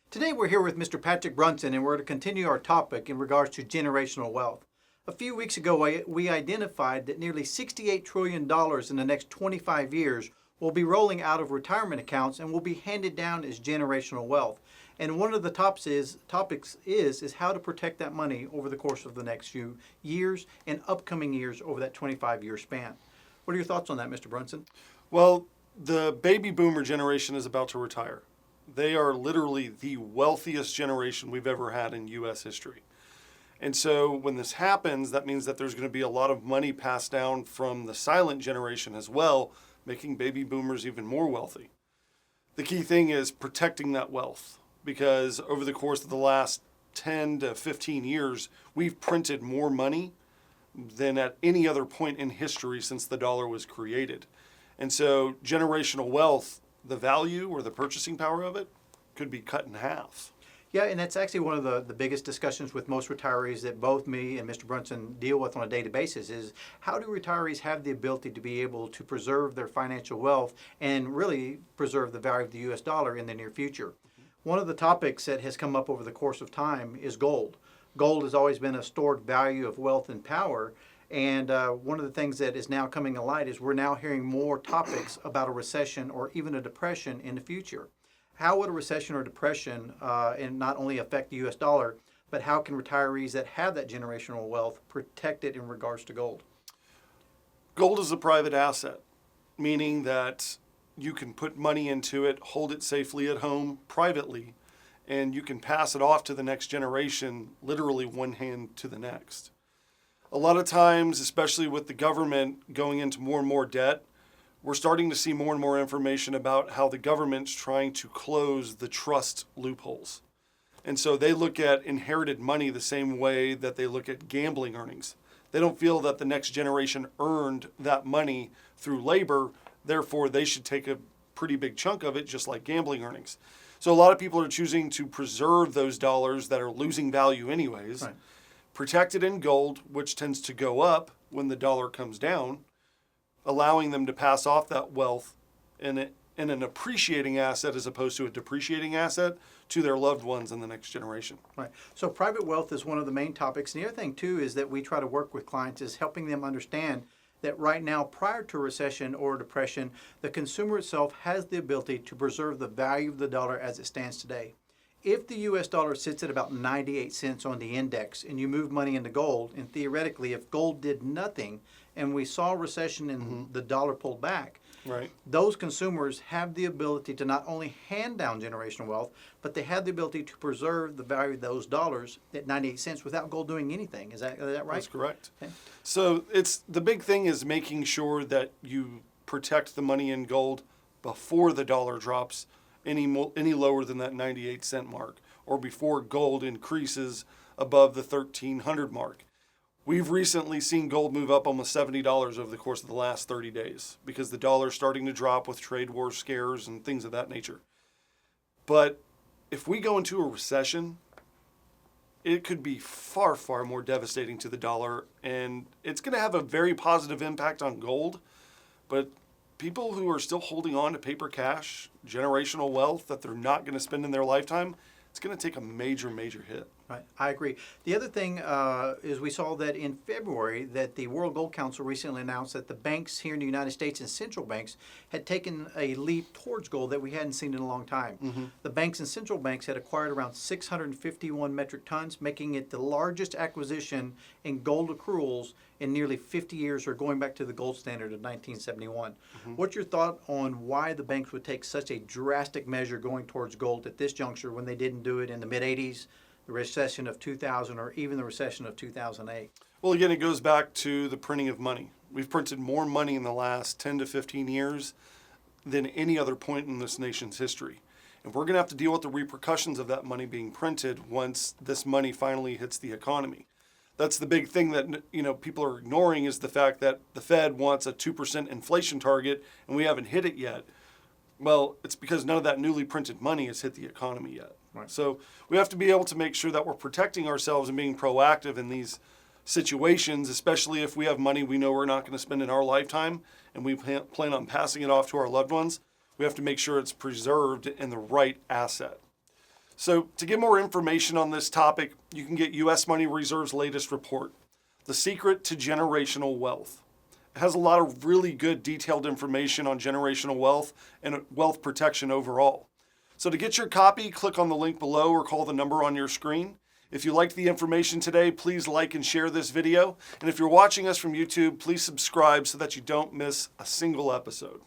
Today we're here with Mr. Patrick Brunson and we're going to continue our topic in regards to generational wealth. A few weeks ago we identified that nearly $68 trillion in the next 25 years will be rolling out of retirement accounts and will be handed down as generational wealth. And one of the topics is how to protect that money over the course of the next few years and upcoming years over that 25-year span. What are your thoughts on that, Mr. Brunson? Well, the baby boomer generation is about to retire. They are literally the wealthiest generation we've ever had in U.S. history. And so when this happens, that means that there's going to be a lot of money passed down from the silent generation as well, making baby boomers even more wealthy. The key thing is protecting that wealth, because over the course of the last 10 to 15 years, we've printed more money than at any other point in history since the dollar was created. And so generational wealth, the value or the purchasing power of it could be cut in half. Yeah, and that's actually one of the biggest discussions with most retirees that both me and Mr. Brunson deal with on a daily basis is how do retirees have the ability to be able to preserve their financial wealth and really preserve the value of the U.S. dollar in the near future? One of the topics that has come up over the course of time is gold. Gold has always been a stored value of wealth and power. And one of the things that is now coming to light is we're now hearing more topics about a recession or even a depression in the future. How would a recession or depression and not only affect the U.S. dollar, but how can retirees that have that generational wealth protect it in regards to gold? Gold is a private asset, meaning that you can put money into it, hold it safely at home privately, and you can pass it off to the next generation, literally one hand to the next. A lot of times, especially with the government going into more and more debt, we're starting to see more and more information about how the government's trying to close the trust loopholes. And so they look at inherited money the same way that they look at gambling earnings. They don't feel that the next generation earned that money through labor, therefore they should take a pretty big chunk of it, just like gambling earnings. So a lot of people are choosing to preserve those dollars that are losing value anyways. Right. Protect it in gold, which tends to go up when the dollar comes down, allowing them to pass off that wealth in an appreciating asset as opposed to a depreciating asset to their loved ones in the next generation. Right. So private wealth is one of the main topics. And the other thing, too, is that we try to work with clients is helping them understand that right now, prior to recession or depression, the consumer itself has the ability to preserve the value of the dollar as it stands today. If the U.S. dollar sits at about 98 cents on the index and you move money into gold, and theoretically, if gold did nothing and we saw a recession and the dollar pulled back, right, those consumers have the ability to not only hand down generational wealth, but they have the ability to preserve the value of those dollars at 98 cents without gold doing anything. Is that right? That's correct. Okay. So the big thing is making sure that you protect the money in gold before the dollar drops any lower than that 98 cent mark, or before gold increases above the 1,300 mark. We've recently seen gold move up almost $70 over the course of the last 30 days because the dollar is starting to drop with trade war scares and things of that nature. But if we go into a recession, it could be far, far more devastating to the dollar, and it's going to have a very positive impact on gold, but people who are still holding on to paper cash, generational wealth that they're not going to spend in their lifetime, it's going to take a major, major hit. Right, I agree. The other thing is we saw that in February that the World Gold Council recently announced that the banks here in the United States and central banks had taken a leap towards gold that we hadn't seen in a long time. Mm-hmm. The banks and central banks had acquired around 651 metric tons, making it the largest acquisition in gold accruals in nearly 50 years, or going back to the gold standard of 1971. Mm-hmm. What's your thought on why the banks would take such a drastic measure going towards gold at this juncture when they didn't do it in the mid-'80s? The recession of 2000, or even the recession of 2008? Well, again, it goes back to the printing of money. We've printed more money in the last 10 to 15 years than any other point in this nation's history. And we're going to have to deal with the repercussions of that money being printed once this money finally hits the economy. That's the big thing that people are ignoring, is the fact that the Fed wants a 2% inflation target and we haven't hit it yet. Well, it's because none of that newly printed money has hit the economy yet. Right. So we have to be able to make sure that we're protecting ourselves and being proactive in these situations, especially if we have money we know we're not going to spend in our lifetime and we plan on passing it off to our loved ones. We have to make sure it's preserved in the right asset. So to get more information on this topic, you can get U.S. Money Reserve's latest report, The Secret to Generational Wealth. It has a lot of really good detailed information on generational wealth and wealth protection overall. So to get your copy, click on the link below or call the number on your screen. If you liked the information today, please like and share this video. And if you're watching us from YouTube, please subscribe so that you don't miss a single episode.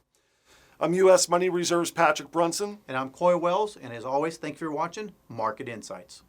I'm U.S. Money Reserve's Patrick Brunson. And I'm Coy Wells, and as always, thank you for watching Market Insights.